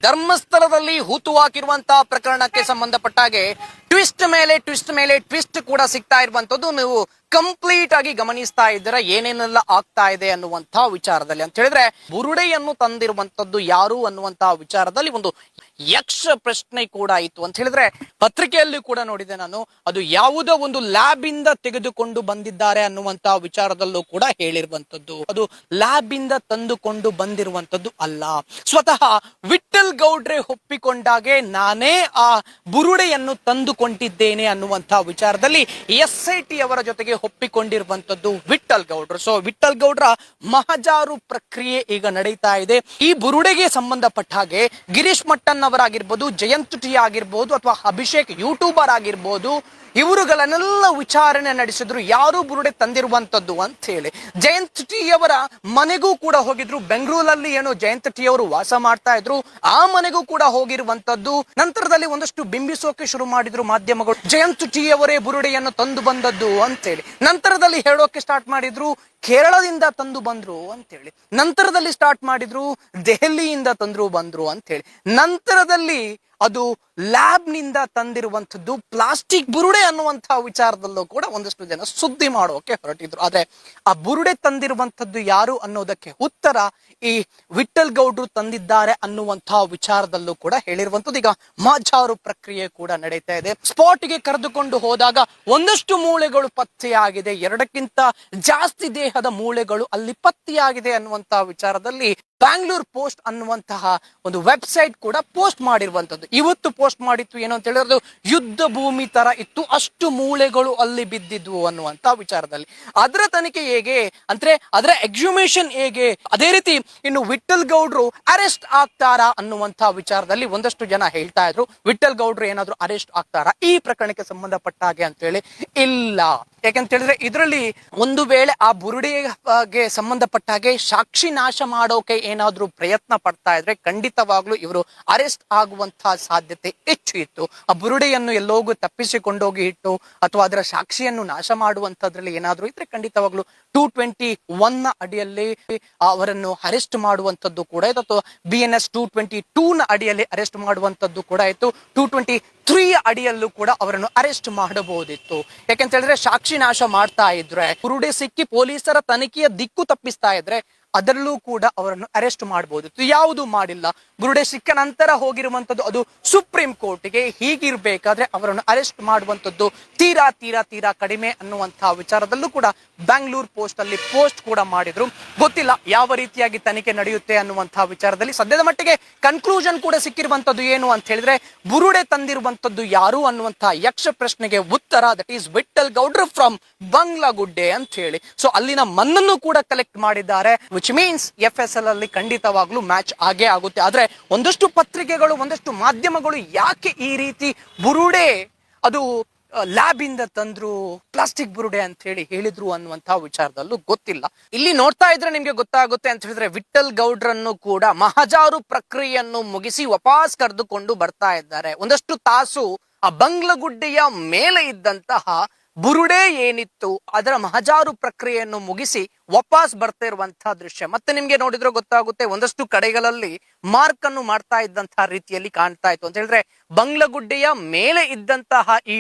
ಧರ್ಮಸ್ಥಳದಲ್ಲಿ ಹೂತು ಹಾಕಿರುವಂತಹ ಪ್ರಕರಣಕ್ಕೆ ಸಂಬಂಧಪಟ್ಟ ಹಾಗೆ ಟ್ವಿಸ್ಟ್ ಮೇಲೆ ಟ್ವಿಸ್ಟ್ ಮೇಲೆ ಟ್ವಿಸ್ಟ್ ಕೂಡ ಸಿಗ್ತಾ ಇರುವಂತದ್ದು ನೀವು ಕಂಪ್ಲೀಟ್ ಆಗಿ ಗಮನಿಸ್ತಾ ಇದ್ದೀರಾ ಏನೇನೆಲ್ಲ ಆಗ್ತಾ ಇದೆ ಅನ್ನುವಂತಹ ವಿಚಾರದಲ್ಲಿ. ಅಂತ ಹೇಳಿದ್ರೆ ಬುರುಡೆಯನ್ನು ತಂದಿರುವಂತದ್ದು ಯಾರು ಅನ್ನುವಂತಹ ವಿಚಾರದಲ್ಲಿ ಒಂದು ಯಕ್ಷ ಪ್ರಶ್ನೆ ಕೂಡ ಇತ್ತು. ಅಂತ ಹೇಳಿದ್ರೆ ಪತ್ರಿಕೆಯಲ್ಲಿ ಕೂಡ ನೋಡಿದೆ ನಾನು, ಅದು ಯಾವುದೋ ಒಂದು ಲ್ಯಾಬ್ ಇಂದ ತೆಗೆದುಕೊಂಡು ಬಂದಿದ್ದಾರೆ ಅನ್ನುವಂತಹ ವಿಚಾರದಲ್ಲೂ ಕೂಡ ಹೇಳಿರುವಂತದ್ದು. ಅದು ಲ್ಯಾಬ್ ಇಂದ ತಂದುಕೊಂಡು ಬಂದಿರುವಂತದ್ದು ಅಲ್ಲ, ಸ್ವತಃ ವಿಠಲ್ ಗೌಡ್ರೆ ಒಪ್ಪಿಕೊಂಡಾಗೆ ನಾನೇ ಆ ಬುರುಡೆಯನ್ನು ತಂದುಕೊಂಡಿದ್ದೇನೆ ಅನ್ನುವಂತಹ ವಿಚಾರದಲ್ಲಿ SIT ಅವರ ಜೊತೆಗೆ ಒಪ್ಪಿಕೊಂಡಿರುವಂತದ್ದು ವಿಠಲ್ ಗೌಡ್ರು. ಸೊ ವಿಠಲ್ ಗೌಡ್ರ ಮಹಜಾರು ಪ್ರಕ್ರಿಯೆ ಈಗ ನಡೀತಾ ಇದೆ. ಈ ಬುರುಡೆಗೆ ಸಂಬಂಧಪಟ್ಟ ಹಾಗೆ ಗಿರೀಶ್ ಮಟ್ಟನ್ ಅವರಾಗಿರ್ಬೋದು, ಜಯಂತ್ ಟಿ ಆಗಿರ್ಬೋದು, ಅಥವಾ ಅಭಿಷೇಕ್ ಯೂಟ್ಯೂಬರ್ ಆಗಿರ್ಬೋದು, ಇವರುಗಳನ್ನೆಲ್ಲ ವಿಚಾರಣೆ ನಡೆಸಿದ್ರು ಯಾರು ಬುರುಡೆ ತಂದಿರುವಂತದ್ದು ಅಂತ ಹೇಳಿ. ಜಯಂತ್ ಟಿ ಅವರ ಮನೆಗೂ ಕೂಡ ಹೋಗಿದ್ರು. ಬೆಂಗಳೂರಲ್ಲಿ ಏನು ಜಯಂತ್ ಟಿ ಅವರು ವಾಸ ಮಾಡ್ತಾ ಇದ್ರು, ಆ ಮನೆಗೂ ಕೂಡ ಹೋಗಿರುವಂತದ್ದು. ನಂತರದಲ್ಲಿ ಒಂದಷ್ಟು ಬಿಂಬಿಸೋಕೆ ಶುರು ಮಾಡಿದ್ರು ಮಾಧ್ಯಮಗಳು, ಜಯಂತ್ ಟಿ ಅವರೇ ಬುರುಡೆಯನ್ನು ತಂದು ಬಂದದ್ದು ಅಂತೇಳಿ. ನಂತರದಲ್ಲಿ ಹೇಳೋಕೆ ಸ್ಟಾರ್ಟ್ ಮಾಡಿದ್ರು ಕೇರಳದಿಂದ ತಂದು ಬಂದ್ರು ಅಂತೇಳಿ. ನಂತರದಲ್ಲಿ ಸ್ಟಾರ್ಟ್ ಮಾಡಿದ್ರು ದೆಹಲಿಯಿಂದ ಬಂದ್ರು ಅಂತೇಳಿ. ನಂತರದಲ್ಲಿ ಅದು ಲ್ಯಾಬ್ ನಿಂದ ತಂದಿರುವಂತದ್ದು ಪ್ಲಾಸ್ಟಿಕ್ ಬುರುಡೆ ಅನ್ನುವಂತಹ ವಿಚಾರದಲ್ಲೂ ಕೂಡ ಒಂದಷ್ಟು ಜನ ಸುದ್ದಿ ಮಾಡೋಕೆ ಹೊರಟಿದ್ರು. ಆದ್ರೆ ಆ ಬುರುಡೆ ತಂದಿರುವಂತದ್ದು ಯಾರು ಅನ್ನೋದಕ್ಕೆ ಉತ್ತರ ಈ ವಿಠಲ್ ಗೌಡ್ರು ತಂದಿದ್ದಾರೆ ಅನ್ನುವಂತಹ ವಿಚಾರದಲ್ಲೂ ಕೂಡ ಹೇಳಿರುವಂತದ್ದು. ಈಗ ಮಹಜಾರು ಪ್ರಕ್ರಿಯೆ ಕೂಡ ನಡೀತಾ ಇದೆ. ಸ್ಪಾಟ್ಗೆ ಕರೆದುಕೊಂಡು ಹೋದಾಗ ಒಂದಷ್ಟು ಮೂಳೆಗಳು ಪತ್ತೆಯಾಗಿದೆ, 2ಕ್ಕಿಂತ ಜಾಸ್ತಿ ದೇಹದ ಮೂಳೆಗಳು ಅಲ್ಲಿ ಪತ್ತೆಯಾಗಿದೆ ಅನ್ನುವಂತಹ ವಿಚಾರದಲ್ಲಿ ಬ್ಯಾಂಗ್ಳೂರ್ ಪೋಸ್ಟ್ ಅನ್ನುವಂತಹ ಒಂದು ವೆಬ್ಸೈಟ್ ಕೂಡ ಪೋಸ್ಟ್ ಮಾಡಿರುವಂತದ್ದು. ಇವತ್ತು ಪೋಸ್ಟ್ ಮಾಡಿತ್ತು ಏನು ಅಂತ ಹೇಳಿದ್ರೆ ಯುದ್ಧ ಭೂಮಿ ತರ ಇತ್ತು, ಅಷ್ಟು ಮೂಳೆಗಳು ಅಲ್ಲಿ ಬಿದ್ದಿದ್ವು ಅನ್ನುವಂತ ವಿಚಾರದಲ್ಲಿ. ಅದರ ತನಿಖೆ ಹೇಗೆ ಅಂದ್ರೆ ಅದರ ಎಕ್ಸ್ಹ್ಯೂಮೇಷನ್ ಹೇಗೆ, ಅದೇ ರೀತಿ ಇನ್ನು ವಿಠಲ್ ಗೌಡ್ರು ಅರೆಸ್ಟ್ ಆಗ್ತಾರಾ ಅನ್ನುವಂತಹ ವಿಚಾರದಲ್ಲಿ ಒಂದಷ್ಟು ಜನ ಹೇಳ್ತಾ ಇದ್ರು ವಿಠಲ್ ಗೌಡ್ರು ಏನಾದ್ರು ಅರೆಸ್ಟ್ ಆಗ್ತಾರಾ ಈ ಪ್ರಕರಣಕ್ಕೆ ಸಂಬಂಧಪಟ್ಟ ಹಾಗೆ ಅಂತ ಹೇಳಿ. ಇಲ್ಲ, ಯಾಕಂತ ಹೇಳಿದ್ರೆ ಇದರಲ್ಲಿ ಒಂದು ವೇಳೆ ಆ ಬುರುಡೆಗೆ ಸಂಬಂಧಪಟ್ಟ ಹಾಗೆ ಸಾಕ್ಷಿ ನಾಶ ಮಾಡೋಕೆ ಏನಾದ್ರೂ ಪ್ರಯತ್ನ ಪಡ್ತಾ ಇದ್ರೆ ಖಂಡಿತವಾಗ್ಲೂ ಇವರು ಅರೆಸ್ಟ್ ಆಗುವಂತಹ ಸಾಧ್ಯತೆ ಹೆಚ್ಚು ಇತ್ತು. ಆ ಬುರುಡೆಯನ್ನು ಎಲ್ಲೋಗೂ ತಪ್ಪಿಸಿಕೊಂಡೋಗಿ ಇಟ್ಟು ಅಥವಾ ಅದರ ಸಾಕ್ಷಿಯನ್ನು ನಾಶ ಮಾಡುವಂತದ್ರಲ್ಲಿ ಏನಾದ್ರೂ ಇದ್ರೆ ಖಂಡಿತವಾಗ್ಲೂ 221 ನ ಅಡಿಯಲ್ಲಿ ಅವರನ್ನು ಅರೆಸ್ಟ್ ಮಾಡುವಂತದ್ದು ಕೂಡ ಇತ್ತು, ಅಥವಾ BNS 222 ನ ಅಡಿಯಲ್ಲಿ ಅರೆಸ್ಟ್ ಮಾಡುವಂತದ್ದು ಕೂಡ ಇತ್ತು, 223 ಅಡಿಯಲ್ಲೂ ಕೂಡ ಅವರನ್ನು ಅರೆಸ್ಟ್ ಮಾಡಬಹುದಿತ್ತು. ಯಾಕೆಂತ ಹೇಳಿದ್ರೆ ಸಾಕ್ಷಿ ನಾಶ ಮಾಡ್ತಾ ಇದ್ರೆ, ಬುರುಡೆ ಸಿಕ್ಕಿ ಪೊಲೀಸರ ತನಿಖೆಯ ದಿಕ್ಕು ತಪ್ಪಿಸ್ತಾ ಇದ್ರೆ ಅದರಲ್ಲೂ ಕೂಡ ಅವರನ್ನು ಅರೆಸ್ಟ್ ಮಾಡಬಹುದಿತ್ತು. ಯಾವುದು ಮಾಡಿಲ್ಲ. ಬುರುಡೆ ಸಿಕ್ಕ ನಂತರ ಹೋಗಿರುವಂತದ್ದು ಅದು ಸುಪ್ರೀಂ ಕೋರ್ಟ್ಗೆ. ಹೀಗಿರ್ಬೇಕಾದ್ರೆ ಅವರನ್ನು ಅರೆಸ್ಟ್ ಮಾಡುವಂತದ್ದು ತೀರಾ ತೀರಾ ತೀರಾ ಕಡಿಮೆ ಅನ್ನುವಂತಹ ವಿಚಾರದಲ್ಲೂ ಕೂಡ ಬ್ಯಾಂಗ್ಳೂರ್ ಪೋಸ್ಟ್ ಅಲ್ಲಿ ಪೋಸ್ಟ್ ಕೂಡ ಮಾಡಿದ್ರು. ಗೊತ್ತಿಲ್ಲ ಯಾವ ರೀತಿಯಾಗಿ ತನಿಖೆ ನಡೆಯುತ್ತೆ ಅನ್ನುವಂತಹ ವಿಚಾರದಲ್ಲಿ. ಸದ್ಯದ ಮಟ್ಟಿಗೆ ಕನ್ಕ್ಲೂಷನ್ ಕೂಡ ಸಿಕ್ಕಿರುವಂತದ್ದು ಏನು ಅಂತ ಹೇಳಿದ್ರೆ ಬುರುಡೆ ತಂದಿರುವಂತದ್ದು ಯಾರು ಅನ್ನುವಂತಹ ಯಕ್ಷ ಪ್ರಶ್ನೆಗೆ ಉತ್ತರ ದಟ್ ಈಸ್ ವಿಠಲ್ ಗೌಡ್ರು ಫ್ರಮ್ ಬಂಗ್ಲಾಗುಡ್ಡೆ ಅಂತ ಹೇಳಿ. ಸೊ ಅಲ್ಲಿನ ಮಣ್ಣನ್ನು ಕೂಡ ಕಲೆಕ್ಟ್ ಮಾಡಿದ್ದಾರೆ, ವಿಚ್ ಮೀನ್ಸ್ FSL ಅಲ್ಲಿ ಖಂಡಿತವಾಗ್ಲೂ ಮ್ಯಾಚ್ ಆಗೇ ಆಗುತ್ತೆ. ಆದ್ರೆ ಒಂದಷ್ಟು ಪತ್ರಿಕೆಗಳು, ಒಂದಷ್ಟು ಮಾಧ್ಯಮಗಳು ಯಾಕೆ ಈ ರೀತಿ ಬುರುಡೆ ಅದು ಲ್ಯಾಬ್ ಇಂದ ತಂದ್ರು, ಪ್ಲಾಸ್ಟಿಕ್ ಬುರುಡೆ ಅಂತ ಹೇಳಿ ಹೇಳಿದ್ರು ಅನ್ನುವಂತಹ ವಿಚಾರದಲ್ಲೂ ಗೊತ್ತಿಲ್ಲ. ಇಲ್ಲಿ ನೋಡ್ತಾ ಇದ್ರೆ ನಿಮ್ಗೆ ಗೊತ್ತಾಗುತ್ತೆ ಅಂತ ಹೇಳಿದ್ರೆ ವಿಠಲ್ ಗೌಡ್ರನ್ನು ಕೂಡ ಮಹಜಾರು ಪ್ರಕ್ರಿಯೆಯನ್ನು ಮುಗಿಸಿ ವಾಪಸ್ ಕರೆದುಕೊಂಡು ಬರ್ತಾ ಇದ್ದಾರೆ. ಒಂದಷ್ಟು ತಾಸು ಆ ಬಂಗ್ಲಗುಡ್ಡೆಯ ಮೇಲೆ ಇದ್ದಂತಹ ಬುರುಡೆ ಏನಿತ್ತು ಅದರ ಮಹಜಾರು ಪ್ರಕ್ರಿಯೆಯನ್ನು ಮುಗಿಸಿ ವಾಪಸ್ ಬರ್ತಾ ಇರುವಂತಹ ದೃಶ್ಯ ಮತ್ತೆ ನಿಮ್ಗೆ ನೋಡಿದ್ರೆ ಗೊತ್ತಾಗುತ್ತೆ. ಒಂದಷ್ಟು ಕಡೆಗಳಲ್ಲಿ ಮಾರ್ಕ್ ಅನ್ನು ಮಾಡ್ತಾ ಇದ್ದಂತಹ ರೀತಿಯಲ್ಲಿ ಕಾಣ್ತಾ ಇತ್ತು. ಅಂತ ಹೇಳಿದ್ರೆ ಬಂಗ್ಲಗುಡ್ಡೆಯ ಮೇಲೆ ಇದ್ದಂತಹ ಈ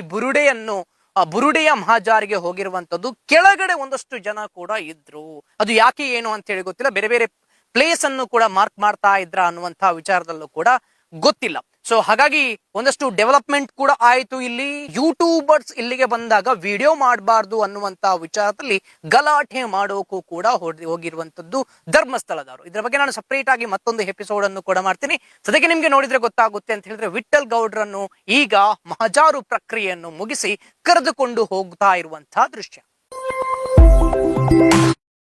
ಬುರುಡೆಯ ಮಹಜಾರಿಗೆ ಹೋಗಿರುವಂತದ್ದು ಕೆಳಗಡೆ ಒಂದಷ್ಟು ಜನ ಕೂಡ ಇದ್ರು. ಅದು ಯಾಕೆ ಏನು ಅಂತ ಹೇಳಿ ಗೊತ್ತಿಲ್ಲ. ಬೇರೆ ಬೇರೆ ಪ್ಲೇಸ್ ಅನ್ನು ಕೂಡ ಮಾರ್ಕ್ ಮಾಡ್ತಾ ಇದ್ರ ಅನ್ನುವಂತಹ ವಿಚಾರದಲ್ಲೂ ಕೂಡ ಗೊತ್ತಿಲ್ಲ. ಸೊ ಹಾಗಾಗಿ ಒಂದಷ್ಟು ಡೆವಲಪ್ಮೆಂಟ್ ಕೂಡ ಆಯ್ತು. ಇಲ್ಲಿ ಯೂಟ್ಯೂಬರ್ಸ್ ಇಲ್ಲಿಗೆ ಬಂದಾಗ ವಿಡಿಯೋ ಮಾಡಬಾರ್ದು ಅನ್ನುವಂತ ವಿಚಾರದಲ್ಲಿ ಗಲಾಟೆ ಮಾಡೋಕು ಕೂಡ ಹೋಗಿರುವಂತದ್ದು ಧರ್ಮಸ್ಥಳದವರು. ಇದ್ರ ಬಗ್ಗೆ ನಾನು ಸಪರೇಟ್ ಆಗಿ ಮತ್ತೊಂದು ಎಪಿಸೋಡ್ ಅನ್ನು ಕೂಡ ಮಾಡ್ತೀನಿ. ಸದ್ಯಕ್ಕೆ ನಿಮ್ಗೆ ನೋಡಿದ್ರೆ ಗೊತ್ತಾಗುತ್ತೆ ಅಂತ ಹೇಳಿದ್ರೆ ವಿಠಲ್ ಗೌಡ್ರನ್ನು ಈಗ ಮಹಜಾರು ಪ್ರಕ್ರಿಯೆಯನ್ನು ಮುಗಿಸಿ ಕರೆದುಕೊಂಡು ಹೋಗ್ತಾ ಇರುವಂತಹ ದೃಶ್ಯ.